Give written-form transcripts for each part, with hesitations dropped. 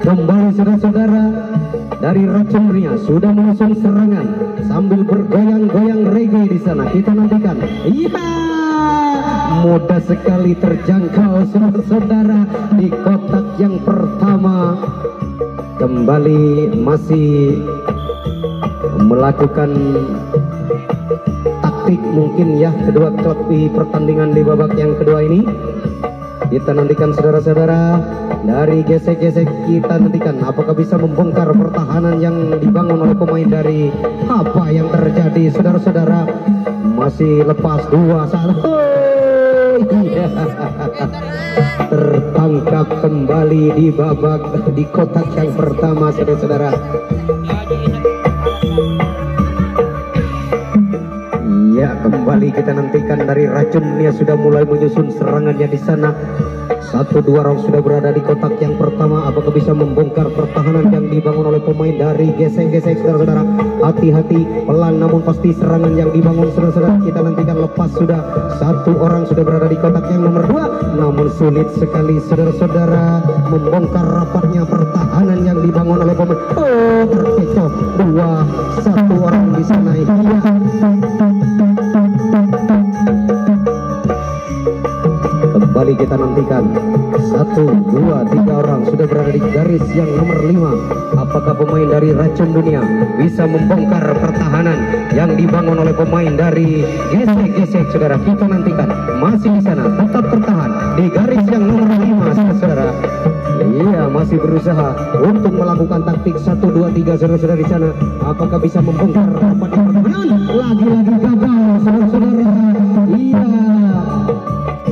Kembali saudara-saudara dari Racun Dunia sudah menyusun serangan sambil bergoyang-goyang reggae di sana. Kita nantikan. Iya, mudah sekali terjangkau saudara-saudara di kotak yang pertama. Kembali masih melakukan taktik mungkin ya kedua klub di pertandingan di babak yang kedua ini. Kita nantikan saudara-saudara dari gesek-gesek, kita nantikan apakah bisa membongkar pertahanan yang dibangun oleh pemain dari apa yang terjadi saudara-saudara. Masih lepas 2-1. Tertangkap kembali di babak di kotak yang pertama saudara-saudara. Ya, kembali kita nantikan dari Racun Dunia sudah mulai menyusun serangannya di sana. 1-2 orang sudah berada di kotak yang pertama. Apakah bisa membongkar pertahanan yang dibangun oleh pemain dari gesek-gesek saudara-saudara? Hati-hati, pelan namun pasti serangan yang dibangun saudara-saudara. Kita nantikan lepas sudah 1 orang sudah berada di kotak yang nomor 2. Namun sulit sekali saudara-saudara membongkar rapatnya pertahanan yang dibangun oleh pemain. Oh, terkecoh 2-1 orang di sana. Iya. Kembali kita nantikan 1-2-3 orang sudah berada di garis yang nomor 5. Apakah pemain dari Racun Dunia bisa membongkar pertahanan yang dibangun oleh pemain dari gesek-gesek saudara? Kita nantikan masih di sana tetap tertahan di garis yang nomor 5 saudara. Iya, masih berusaha untuk melakukan taktik 1-2-3 saudara-saudara di sana. Apakah bisa membongkar rapat pertahanan? Lagi-lagi gagal saudara-saudara. Iya,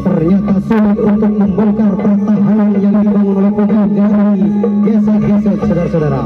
ternyata sulit untuk membongkar pertahanan yang dibangun oleh pemain dari gesek-gesek saudara-saudara.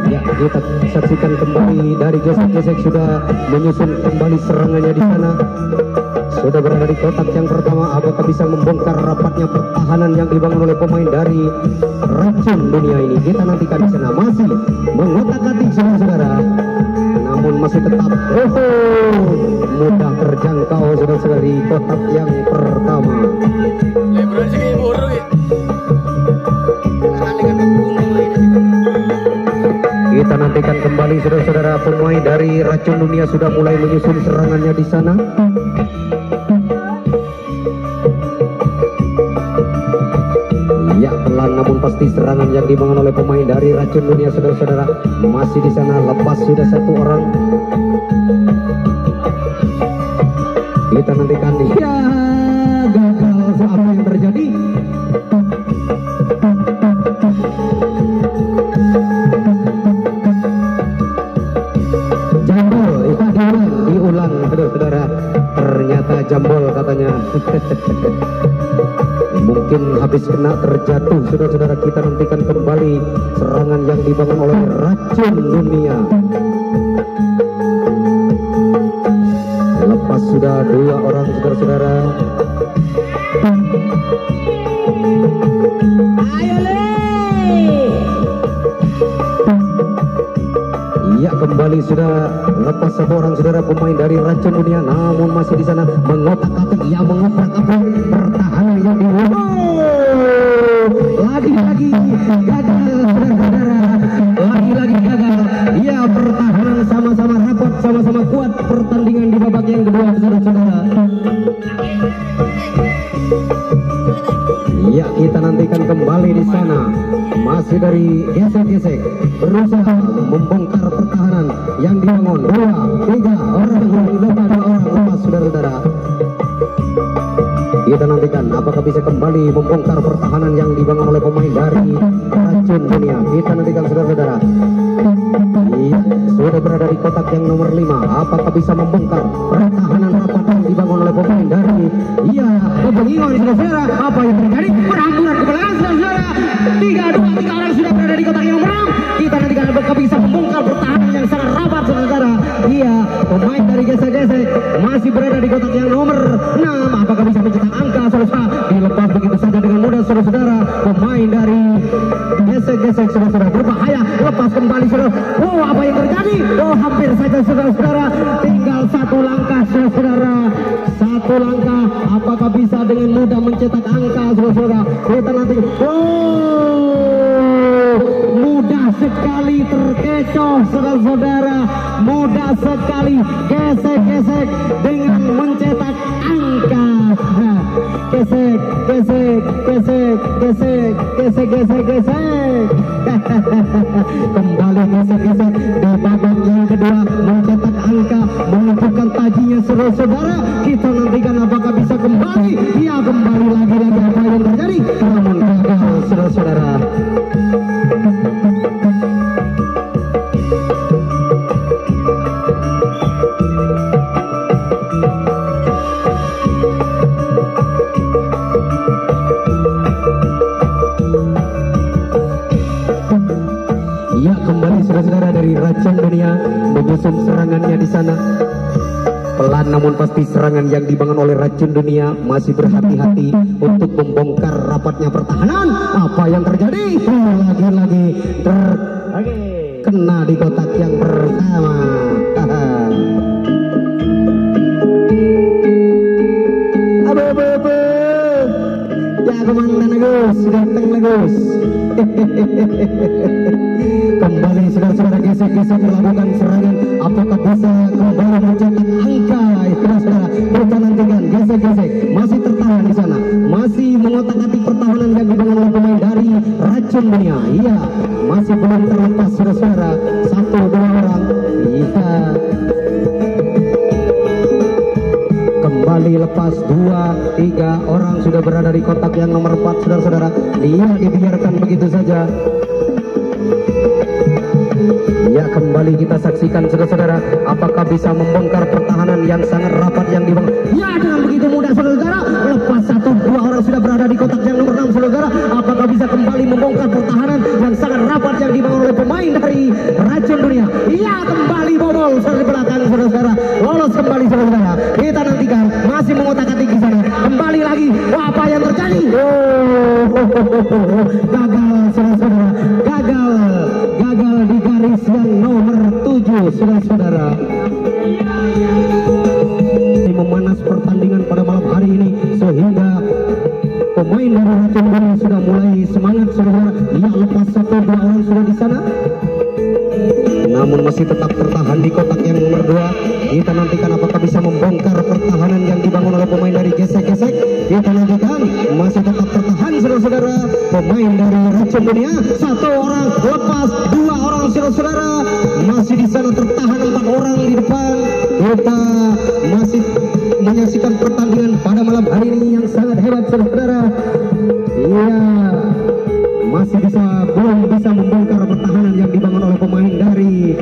Ya, kita saksikan kembali dari gesek-gesek sudah menyusun kembali serangannya di sana. Sudah berada di kotak yang pertama. Apakah bisa membongkar rapatnya pertahanan yang dibangun oleh pemain dari Racun Dunia ini? Kita nantikan di sana masih mengotak-atik saudara-saudara. Namun masih tetap mudah terjangkau saudara-saudara di kotak yang pertama. Kita nantikan kembali saudara-saudara, pemain dari Racun Dunia sudah mulai menyusun serangannya di sana. Ya, pelan namun pasti serangan yang dibangun oleh pemain dari Racun Dunia saudara-saudara. Masih di sana lepas sudah 1 orang. Kita nantikan. Ya, gagal. Apa yang terjadi? Jambol. Diulang saudara-saudara. Ternyata jambol katanya. Mungkin habis kena terjatuh saudara-saudara. Kita nantikan kembali serangan yang dibangun oleh Racun Dunia. Lepas sudah 2 orang saudara-saudara. Ya, kembali sudah lepas 1 orang saudara pemain dari Racun Dunia. Namun masih di sana mengotak-atik, ya mengoprak-aprik pertahanan yang dibangun. Lagi-lagi gagal saudara-saudara. Lagi-lagi gagal. Ya, pertahanan sama-sama rapat, sama-sama kuat pertandingan di babak yang kedua saudara-saudara. Ya, kita nantikan kembali di sana. Masih dari gesek-gesek berusaha membongkar pertahanan yang dibangun. 2-3 orang lepas saudara-saudara. Kita nantikan apakah bisa kembali membongkar pertahanan yang dibangun oleh pemain dari Racun Dunia. Kita nantikan saudara-saudara. Iya, sudah berada di kotak yang nomor 5. Apakah bisa membongkar pertahanan rapat yang dibangun oleh pemain dari Kebengingan saudara-saudara. Apa yang terjadi? Perhamburan ke belakang saudara-saudara. 3 orang sudah berada di kotak yang menang. Kita nantikan apakah bisa membongkar pertahanan yang sangat rapat saudara-saudara. Iya, pemain dari gesek-gesek masih berada di kotak yang nomor 6. Apakah bisa mencetak angka saudara-saudara? Dilepas begitu saja dengan mudah saudara-saudara. Pemain dari gesek-gesek saudara-saudara berbahaya. Lepas kembali saudara. Oh, apa yang terjadi? Oh, hampir saja saudara-saudara. Tinggal 1 langkah saudara-saudara. 1 langkah bisa, apakah bisa dengan mudah mencetak angka saudara-saudara? Kita nanti mudah sekali terkecoh saudara-saudara, mudah sekali gesek-gesek dengan mencetak angka. Gesek, gesek, gesek, gesek, gesek, gesek, gesek. Kembali gesek-gesek di babak yang kedua, mencetak angka, menunjukkan tajinya saudara-saudara. Kita nantikan apakah bisa kembali. Ya, kembali lagi-lagi apa yang terjadi, namun gagal saudara-saudara. Ya, kembali saudara-saudara dari Racun Dunia menyusun serangannya di sana. Pelan namun pasti serangan yang dibangun oleh Racun Dunia masih berhati-hati untuk membongkar rapatnya pertahanan. Apa yang terjadi? Lagi-lagi terkena di kotak yang pertama. Abu-abu, ya komandan Agus, datang Agus. Kembali saudara-saudara gesek-gesek melakukan serangan. Apakah bisa kembali mencetak angka? Saudara-saudara, kita nantikan gesek-gesek masih tertahan di sana, masih mengotak-atik pertahanan yang dibangun oleh pemain dari Racun Dunia. Iya, masih belum terlepas saudara-saudara, 1-2 orang. Iya, kembali lepas 2-3 orang sudah berada di kotak yang nomor 4 saudara-saudara. Dia dibiarkan begitu saja. Ya, kembali kita saksikan saudara-saudara, apakah bisa membongkar pertahanan yang sangat rapat yang dibangun. Ya, dengan begitu mudah saudara-saudara, lepas 1-2 orang sudah berada di kotak yang nomor 6 saudara-saudara. Apakah bisa kembali membongkar pertahanan yang sangat rapat yang dibangun oleh pemain dari Racun Dunia. Iya, kembali bobol dari belakang saudara-saudara, lolos kembali saudara-saudara. Kita nantikan masih mengotak-atik di sana. Kembali lagi, wah, apa yang terjadi? Gagal saudara-saudara, gagal di garis yang nomor 7 saudara-saudara. Memanas pertandingan pada malam hari ini sehingga pemain dari Racun Dunia sudah mulai semangat saudara. Dia lepas 1-2 orang sudah di sana, namun masih tetap tertahan di kotak yang nomor 2. Kita nantikan apakah bisa membongkar pertahanan yang dibangun oleh pemain dari gesek-gesek. Kita nantikan masih tetap tertahan saudara-saudara. Pemain dari Racun Dunia 1 orang lepas 2 orang saudara-saudara, masih di sana tertahan 4 orang di depan. Kita masih menyaksikan pertandingan pada malam hari ini yang sangat hebat saudara-saudara. Iya, masih belum bisa membongkar pertahanan yang dibangun oleh pemain dari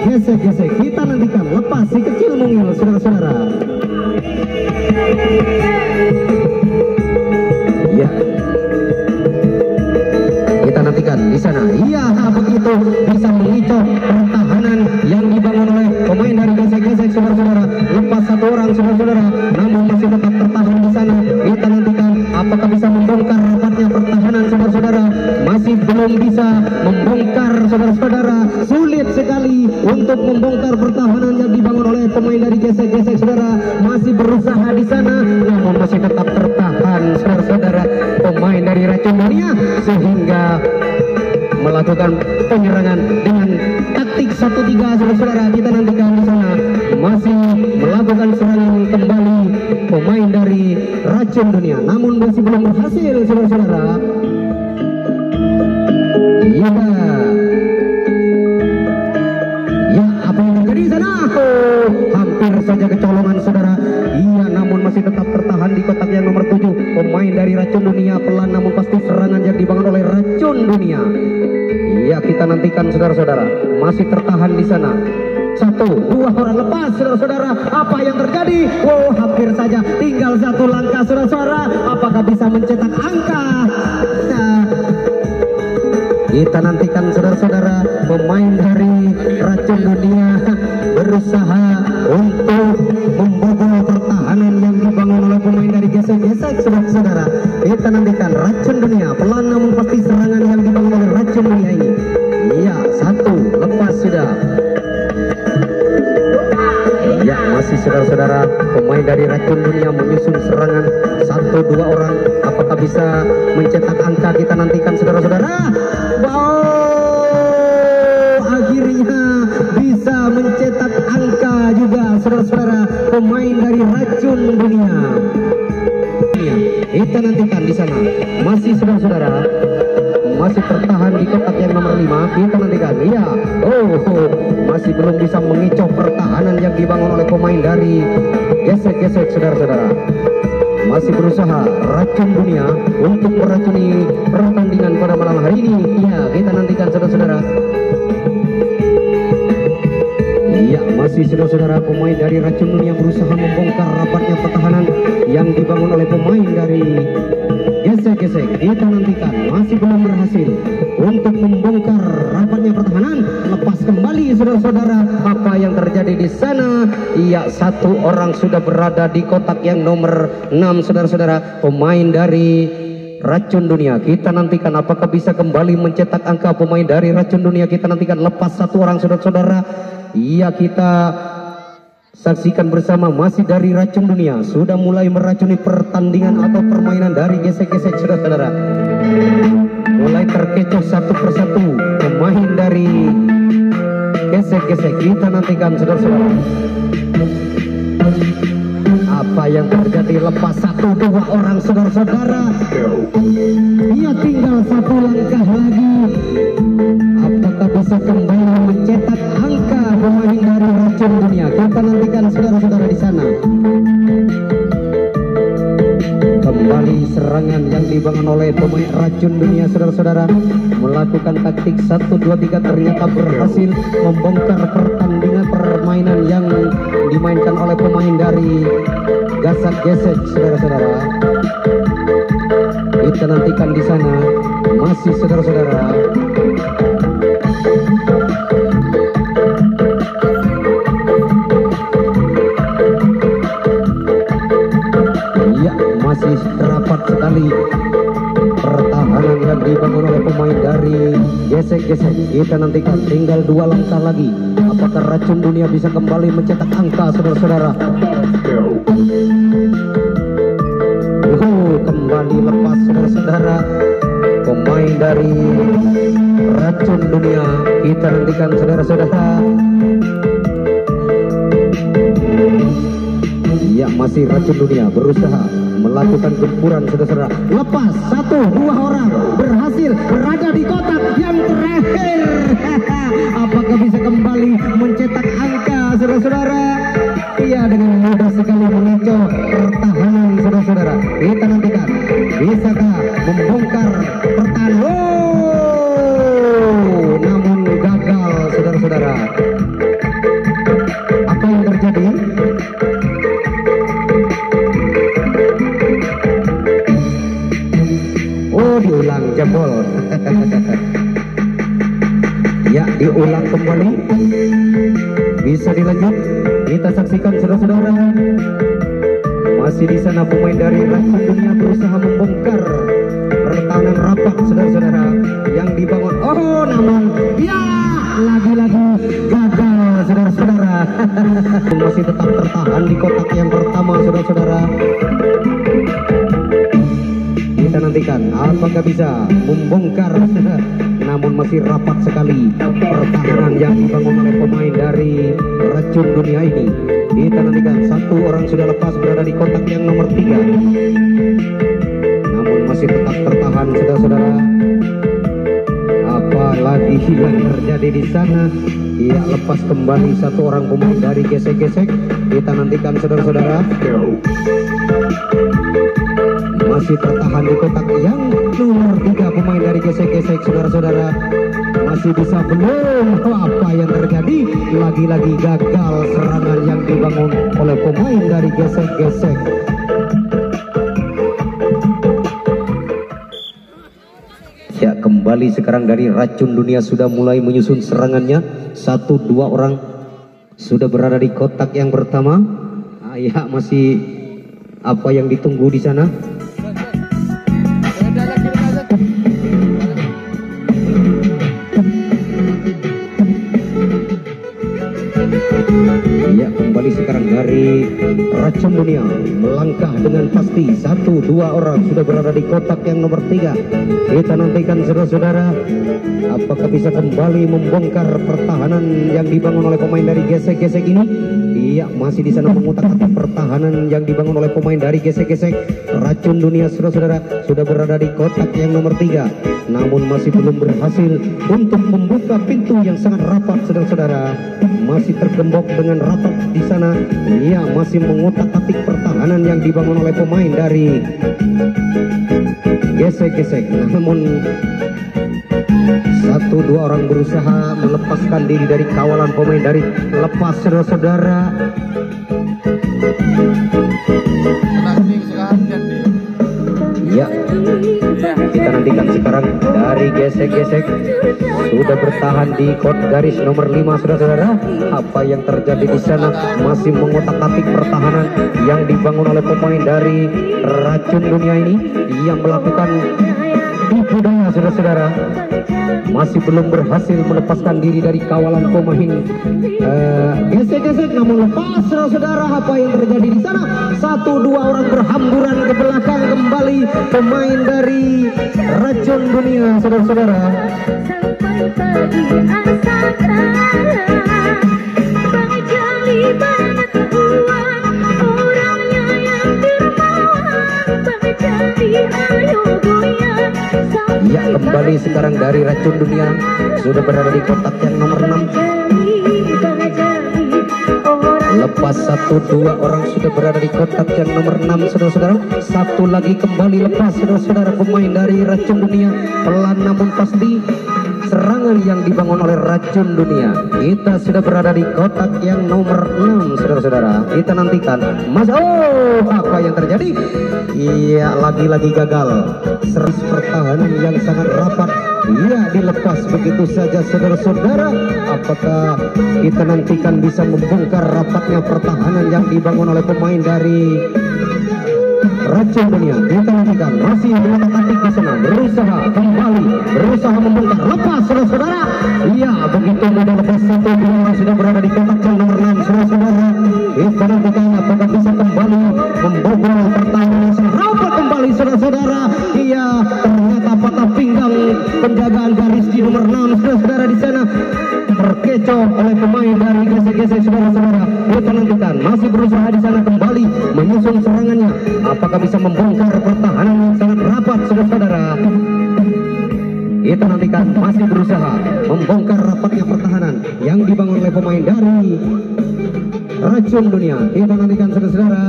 gesek-gesek. Kita nantikan lepas si kecil mungil saudara-saudara. Ya, kita nantikan di sana. Iya, begitu bisa mengicoh pertahanan yang dibangun oleh pemain dari gesek-gesek saudara-saudara. Lepas 1 orang saudara-saudara, namun masih tetap tertahan di sana. Kita nantikan apakah bisa membongkar rapatnya pertahanan saudara-saudara. Masih belum bisa membongkar saudara-saudara. Sulit sekali untuk membongkar pertahanan yang dibangun oleh pemain dari gesek-gesek saudara. Masih berusaha di sana, namun masih tetap tertahan saudara-saudara pemain dari Racun Dunia, sehingga melakukan penyerangan dengan taktik 1-3 saudara-saudara. Kita nantikan di sana masih melakukan serangan kembali pemain dari Racun Dunia, namun masih belum berhasil saudara-saudara. Iya, ya, apa yang terjadi di sana? Hampir saja kecolongan saudara. Iya, namun masih tetap tertahan di kotak yang nomor 7. Pemain dari Racun Dunia pelan namun pasti serangan yang dibangun oleh Racun Dunia. Iya, kita nantikan saudara-saudara, masih tertahan di sana. 1-2 orang lepas saudara-saudara. Apa yang terjadi? Oh, hampir saja tinggal 1 langkah saudara-saudara. Apakah bisa mencetak angka? Nah, kita nantikan saudara-saudara, pemain dari Racun Dunia berusaha untuk membobol pertahanan yang dibangun oleh pemain dari gesek-gesek saudara-saudara. Kita nantikan Racun Dunia pelan namun pasti serangan yang dibangun oleh Racun Dunia ini. Iya, 1 lepas sudah. Ya, masih saudara-saudara, pemain dari Racun Dunia menyusun serangan. 1-2 orang, apakah bisa mencetak angka? Kita nantikan saudara-saudara. Wow, akhirnya bisa mencetak angka juga saudara-saudara, pemain dari Racun Dunia. Kita nantikan di sana. Masih saudara-saudara, masih tertahan di kotak yang nomor 5. Kita nantikan. Iya. Masih belum bisa mengicau pertahanan yang dibangun oleh pemain dari Gesek-Gesek saudara-saudara. Masih berusaha Racun Dunia untuk meracuni pertandingan pada malam hari ini. Iya, kita nantikan saudara-saudara. Iya, masih saudara-saudara, pemain dari Racun Dunia berusaha membongkar rapatnya pertahanan yang dibangun oleh pemain dari Gesek-Gesek. Kita nantikan, masih belum berhasil untuk membongkar rapatnya pertahanan. Lepas kembali saudara-saudara, apa yang terjadi di sana? Iya, 1 orang sudah berada di kotak yang nomor 6 saudara-saudara, pemain dari Racun Dunia. Kita nantikan apakah bisa kembali mencetak angka pemain dari Racun Dunia. Kita nantikan, lepas 1 orang saudara-saudara. Iya, kita saksikan bersama, masih dari Racun Dunia sudah mulai meracuni pertandingan atau permainan dari Gesek-Gesek saudara-saudara. Mulai terkecoh satu persatu pemain dari Gesek-Gesek. Kita nantikan saudara-saudara apa yang terjadi. Lepas 1-2 orang saudara-saudara. Ia tinggal 1 langkah lagi. Apakah bisa kembali mencetak angka pemain dari Racun Dunia? Kita nantikan saudara-saudara di sana. Kembali serangan yang dibangun oleh pemain Racun Dunia saudara-saudara, melakukan taktik 1-2-3, ternyata berhasil membongkar pertandingan permainan yang dimainkan oleh pemain dari Gesek-Gesek saudara-saudara. Kita nantikan di sana, masih saudara-saudara. Masih rapat sekali pertahanan yang dibangun oleh pemain dari Gesek-Gesek. Kita nantikan, tinggal 2 langkah lagi. Apakah Racun Dunia bisa kembali mencetak angka saudara-saudara? Kembali lepas saudara-saudara pemain dari Racun Dunia. Kita nantikan saudara-saudara. Ya, masih Racun Dunia berusaha melakukan gempuran saudara-saudara. Lepas 1-2 orang berhasil berada di kotak yang terakhir. Apakah bisa kembali mencetak angka saudara-saudara? Iya, dengan mudah sekali mengicau pertahanan saudara-saudara. Kita nantikan, bisakah membongkar pertahanan? Namun gagal saudara-saudara. Apa yang terjadi? Diulang jebol. Ya, diulang kembali. Bisa dilanjut. Kita saksikan saudara-saudara. Masih di sana pemain dari Racun Dunia berusaha membongkar pertahanan rapat saudara-saudara yang dibangun. Namun ya, lagi-lagi gagal saudara-saudara. Masih tetap tertahan di kotak yang pertama saudara-saudara. Kita nantikan apakah bisa membongkar, namun masih rapat sekali pertahanan yang dibangun oleh pemain dari Racun Dunia ini. Kita nantikan, 1 orang sudah lepas berada di kotak yang nomor 3, namun masih tetap tertahan saudara-saudara. Apalagi yang terjadi di sana? Ia lepas kembali 1 orang pemain dari Gesek-Gesek. Kita nantikan saudara-saudara. Masih tertahan di kotak yang nomor 3 pemain dari Gesek-Gesek saudara-saudara. Masih bisa belum? Apa yang terjadi? Lagi-lagi gagal serangan yang dibangun oleh pemain dari Gesek-Gesek. Ya, kembali sekarang dari Racun Dunia sudah mulai menyusun serangannya. 1-2 orang sudah berada di kotak yang pertama. Ya, masih apa yang ditunggu di sana? Ya, kembali sekarang dari Racun Dunia melangkah dengan pasti. 1-2 orang sudah berada di kotak yang nomor 3. Kita nantikan saudara-saudara, apakah bisa kembali membongkar pertahanan yang dibangun oleh pemain dari gesek-gesek ini. Iya, masih di sana mengutak-atik pertahanan yang dibangun oleh pemain dari gesek-gesek. Racun Dunia saudara-saudara sudah berada di kotak yang nomor 3, namun masih belum berhasil untuk membuka pintu yang sangat rapat saudara-saudara. Masih tergembok dengan rapat di sana. Ia masih mengutak-atik pertahanan yang dibangun oleh pemain dari gesek-gesek. Namun 1-2 orang berusaha melepaskan diri dari kawalan pemain dari lepas saudara-saudara. Ya, kita nantikan sekarang dari gesek-gesek sudah bertahan di garis nomor 5 saudara-saudara. Apa yang terjadi di sana? Masih mengotak-atik pertahanan yang dibangun oleh pemain dari Racun Dunia ini. Ia melakukan tipu daya saudara-saudara, masih belum berhasil melepaskan diri dari kawalan pemain gesek-gesek, namun lepas saudara-saudara. Apa yang terjadi di sana? 1-2 orang berhamburan ke belakang kembali pemain dari Racun Dunia saudara-saudara. Ya, kembali sekarang dari Racun Dunia sudah berada di kotak yang nomor 6. Lepas 1-2 orang sudah berada di kotak yang nomor 6 saudara-saudara. Satu lagi kembali lepas saudara-saudara pemain dari Racun Dunia. Pelan namun pasti serangan yang dibangun oleh Racun Dunia. Kita sudah berada di kotak yang nomor 6 saudara-saudara. Kita nantikan Mas. Oh, apa yang terjadi? Iya, lagi-lagi gagal. Seris pertahanan yang sangat rapat. Iya, dilepas begitu saja saudara-saudara. Apakah kita nantikan bisa membongkar rapatnya pertahanan yang dibangun oleh pemain dari Racun Dunia? Kita nantikan masih mengotak-atik di sana, berusaha kembali, berusaha membongkar, lepas saudara-saudara. Iya, begitu mudah lepas 1-2 sudah berada di kotak yang nomor 6 saudara-saudara. Kita nantikan apakah bisa kembali membobol pertahanan yang sangat rapat kembali saudara-saudara. Iya, ternyata patah pinggang penjagaan garis di nomor 6 saudara-saudara di sana terkecoh oleh pemain dari gesek-gesek saudara-saudara. Kita nantikan masih berusaha di sana kembali menyusun serangannya. Apakah bisa membongkar pertahanan yang sangat rapat saudara-saudara? Kita nantikan masih berusaha membongkar rapatnya pertahanan yang dibangun oleh pemain dari Racun Dunia. Kita nantikan saudara-saudara,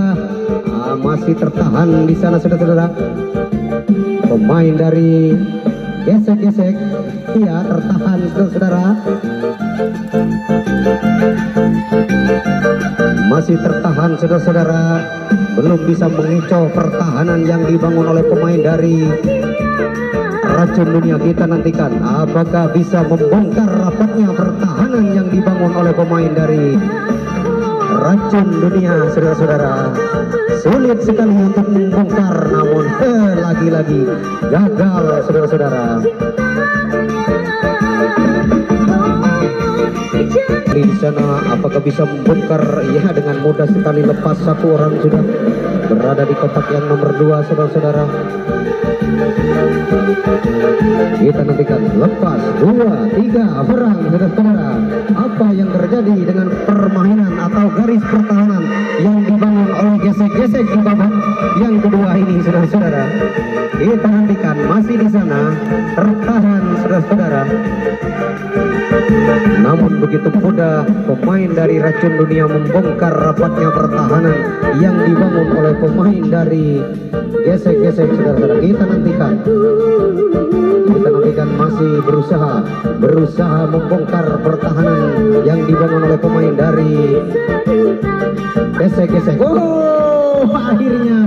masih tertahan di sana saudara-saudara. Pemain dari gesek-gesek, iya tertahan saudara-saudara. Masih tertahan saudara-saudara, belum bisa mengecoh pertahanan yang dibangun oleh pemain dari Racun Dunia. Kita nantikan apakah bisa membongkar rapatnya pertahanan yang dibangun oleh pemain dari Racun Dunia saudara-saudara. Sulit sekali untuk membongkar, namun lagi-lagi gagal saudara-saudara. Di sana apakah bisa membongkar? Ya, dengan mudah sekali. Lepas 1 orang sudah berada di kotak yang nomor 2 saudara-saudara. Kita nantikan lepas 2-3 orang saudara-saudara. Apa yang terjadi dengan permainan atau garis pertahanan yang dibangun oleh gesek-gesek di babak yang kedua ini saudara-saudara? Kita nantikan masih di sana tertahan saudara-saudara. Namun begitu mudah pemain dari Racun Dunia membongkar rapatnya pertahanan yang dibangun oleh pemain dari gesek-gesek saudara-saudara. Kita nantikan masih berusaha membongkar pertahanan yang dibangun oleh pemain dari gesek-gesek. Oh, akhirnya